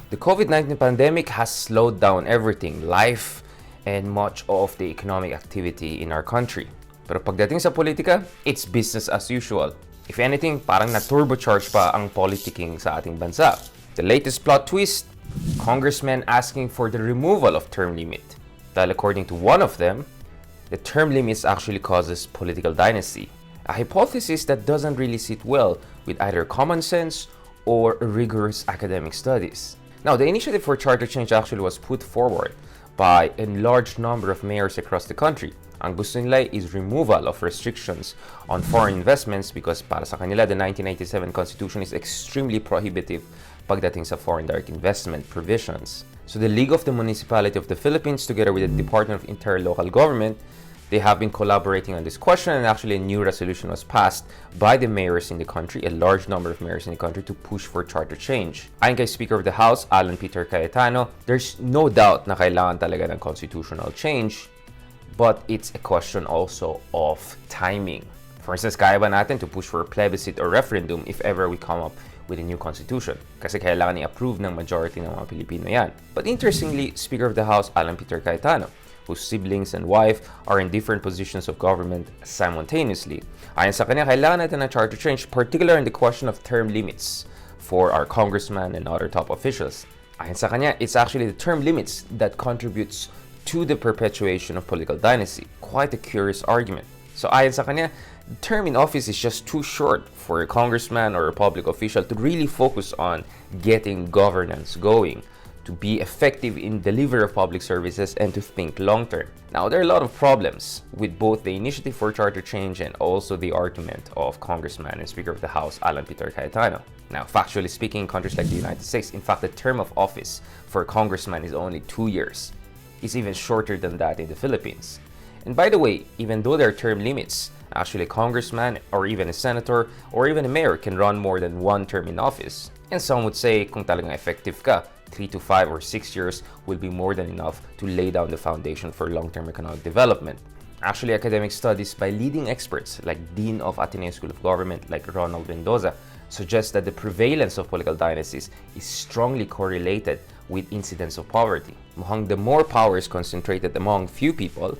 The COVID-19 pandemic has slowed down everything, life, and much of the economic activity in our country. Pero pagdating sa politika, it's business as usual. If anything, parang na-turbocharge pa ang politicking sa ating bansa. The latest plot twist, congressmen asking for the removal of term limit. Dahil according to one of them, the term limits actually causes political dynasty. A hypothesis that doesn't really sit well with either common sense or rigorous academic studies. Now, the initiative for charter change actually was put forward by a large number of mayors across the country. Ang gusto nila is removal of restrictions on foreign investments because para sa kanila, the 1987 Constitution is extremely prohibitive pagdating sa foreign direct investment provisions. So the League of the Municipality of the Philippines, together with the Department of Interior Local Government, they have been collaborating on this question, and actually a new resolution was passed by the mayors in the country, a large number of mayors in the country, to push for charter change. Ayon kay Speaker of the House, Alan Peter Cayetano, there's no doubt na kailangan talaga ng constitutional change, but it's a question also of timing. For instance, kaya ba natin to push for a plebiscite or referendum if ever we come up with a new constitution? Kasi kailangan i-approve ng majority ng mga Pilipino yan. But interestingly, Speaker of the House, Alan Peter Cayetano, whose siblings and wife are in different positions of government simultaneously. Ayon sa kanya, kailangan natin ng charter change, particularly in the question of term limits for our congressmen and other top officials. Ayon sa kanya, it's actually the term limits that contributes to the perpetuation of political dynasty. Quite a curious argument. So ayon sa kanya, the term in office is just too short for a congressman or a public official to really focus on getting governance going, to be effective in delivery of public services, and to think long-term. Now, there are a lot of problems with both the initiative for charter change and also the argument of Congressman and Speaker of the House, Alan Peter Cayetano. Now, factually speaking, in countries like the United States, in fact, the term of office for a congressman is only 2 years. It's even shorter than that in the Philippines. And by the way, even though there are term limits, actually a congressman or even a senator or even a mayor can run more than one term in office. And some would say, kung talagang effective ka, 3 to 5 or 6 years will be more than enough to lay down the foundation for long-term economic development. Actually, academic studies by leading experts like Dean of Ateneo School of Government like Ronald Mendoza suggest that the prevalence of political dynasties is strongly correlated with incidence of poverty. Mukhang the more power is concentrated among few people,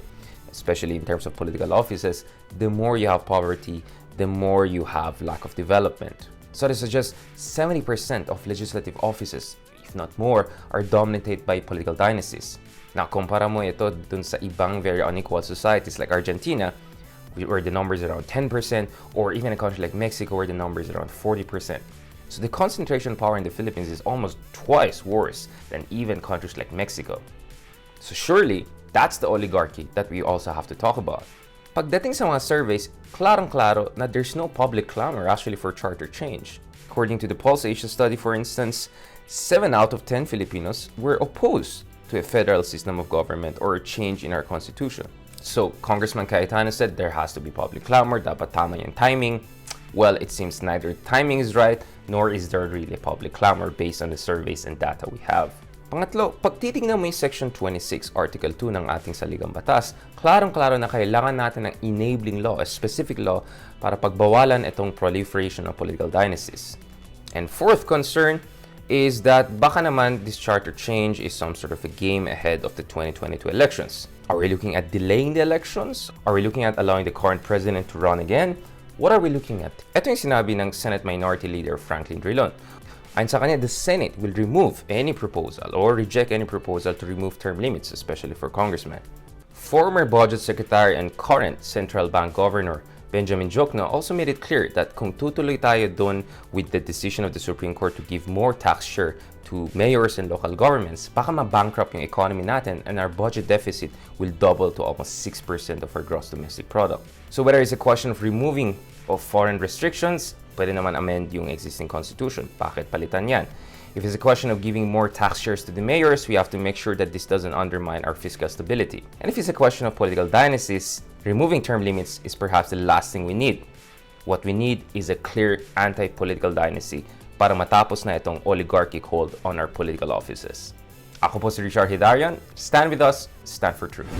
especially in terms of political offices, the more you have poverty, the more you have lack of development. So they suggest 70% of legislative offices, if not more, are dominated by political dynasties. Now, kumpara mo ito dun sa ibang very unequal societies like Argentina, where the number is around 10%, or even a country like Mexico, where the number is around 40%. So the concentration of power in the Philippines is almost twice worse than even countries like Mexico. So surely, that's the oligarchy that we also have to talk about. Pagdating sa mga surveys, klarong-klaro na there's no public clamor actually for charter change. According to the Pulse Asia study, for instance, 7 out of 10 Filipinos were opposed to a federal system of government or a change in our constitution. So, Congressman Cayetano said there has to be public clamor, dapat tama yung timing. Well, it seems neither timing is right, nor is there really a public clamor based on the surveys and data we have. Pangatlo, pag titignan mo yung Section 26, Article 2 ng ating saligang batas, klarong-klaro na kailangan natin ng enabling law, a specific law, para pagbawalan itong proliferation of political dynasties. And fourth concern is that baka naman this charter change is some sort of a game ahead of the 2022 elections. Are we looking at delaying the elections? Are we looking at allowing the current president to run again? What are we looking at? Ito yung sinabi ng Senate Minority Leader Franklin Drilon. Ayon sa kanya, the Senate will remove any proposal or reject any proposal to remove term limits, especially for congressmen. Former Budget Secretary and current Central Bank Governor Benjamin Jokno also made it clear that kung tutuloy tayo dun with the decision of the Supreme Court to give more tax share to mayors and local governments, baka ma-bankrupt yung economy natin and our budget deficit will double to almost 6% of our gross domestic product. So whether it's a question of removing of foreign restrictions, pwede naman amend yung existing constitution. Bakit palitan yan? If it's a question of giving more tax shares to the mayors, we have to make sure that this doesn't undermine our fiscal stability. And if it's a question of political dynasties, removing term limits is perhaps the last thing we need. What we need is a clear anti-political dynasty para matapos na itong oligarchic hold on our political offices. Ako po si Richard Hidarian. Stand with us, stand for truth.